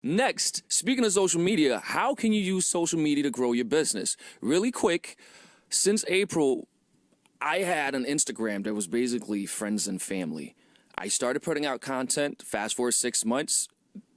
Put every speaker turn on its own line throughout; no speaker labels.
Next, speaking of social media, how can you use social media to grow your business? Really quick, since April, I had an Instagram that was basically friends and family. I started putting out content. Fast forward 6 months,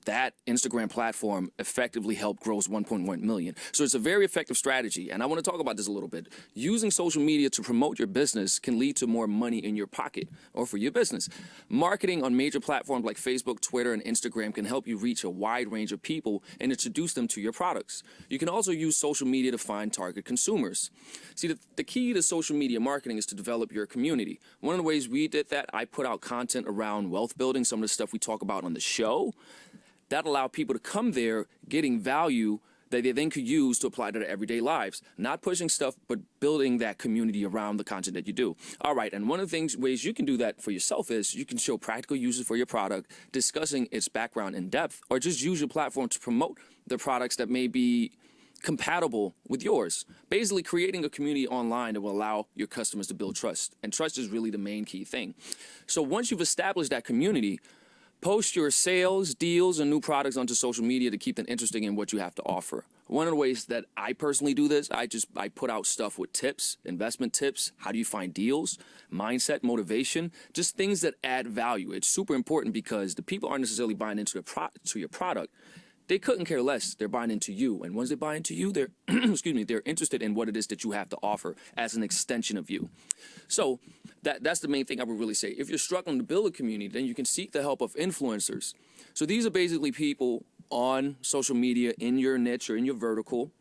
that Instagram platform effectively helped grow 1.1 million. So it's a very effective strategy. And I want to talk about this a little bit. Using social media to promote your business can lead to more money in your pocket or for your business. Marketing on major platforms like Facebook, Twitter, and Instagram can help you reach a wide range of people and introduce them to your products. You can also use social media to find target consumers. See, the key to social media marketing is to develop your community. One of the ways we did that, I put out content around wealth building, some of the stuff we talk about on the show. That allowed people to come there getting value that they then could use to apply to their everyday lives. Not pushing stuff, but building that community around the content that you do. All right, and one of the ways you can do that for yourself is you can show practical uses for your product, discussing its background in depth, or just use your platform to promote the products that may be compatible with yours. Basically creating a community online that will allow your customers to build trust. And trust is really the main key thing. So once you've established that community, post your sales, deals, and new products onto social media to keep them interested in what you have to offer. One of the ways that I personally do this, I put out stuff with tips, investment tips, how do you find deals, mindset, motivation, just things that add value. It's super important because the people aren't necessarily buying into your product. They couldn't care less. They're buying into you. And once they buy into you, they're they're interested in what it is that you have to offer as an extension of you. So that's the main thing I would really say. If you're struggling to build a community, then you can seek the help of influencers. So these are basically people on social media in your niche or in your vertical.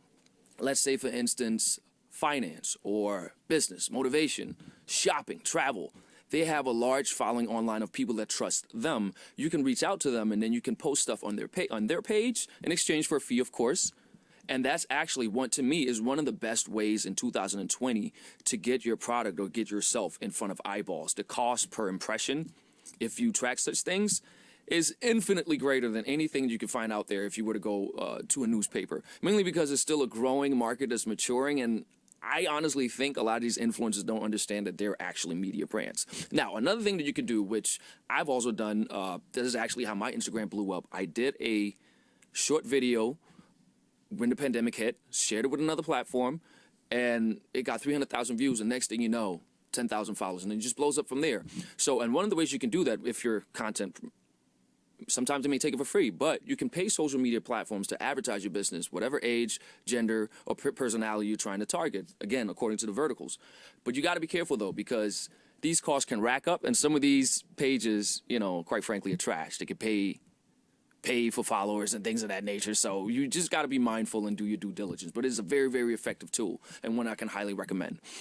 Let's say, for instance, finance or business, motivation, shopping, travel. They have a large following online of people that trust them. You can reach out to them, and then you can post stuff on their page in exchange for a fee, of course. And that's actually to me is one of the best ways in 2020 to get your product or get yourself in front of eyeballs. The cost per impression, if you track such things, is infinitely greater than anything you can find out there if you were to go to a newspaper. Mainly because it's still a growing market that's maturing, and I honestly think a lot of these influencers don't understand that they're actually media brands. Now, another thing that you can do, which I've also done, this is actually how my Instagram blew up. I did a short video when the pandemic hit, shared it with another platform, and it got 300,000 views. And next thing you know, 10,000 followers, and then it just blows up from there. So, and one of the ways you can do that if your content, sometimes they may take it for free, but you can pay social media platforms to advertise your business, whatever age, gender, or personality you're trying to target, again, according to the verticals. But you got to be careful, though, because these costs can rack up, and some of these pages, quite frankly, are trash. They could pay for followers and things of that nature. So you just got to be mindful and do your due diligence. But it's a very, very effective tool and one I can highly recommend.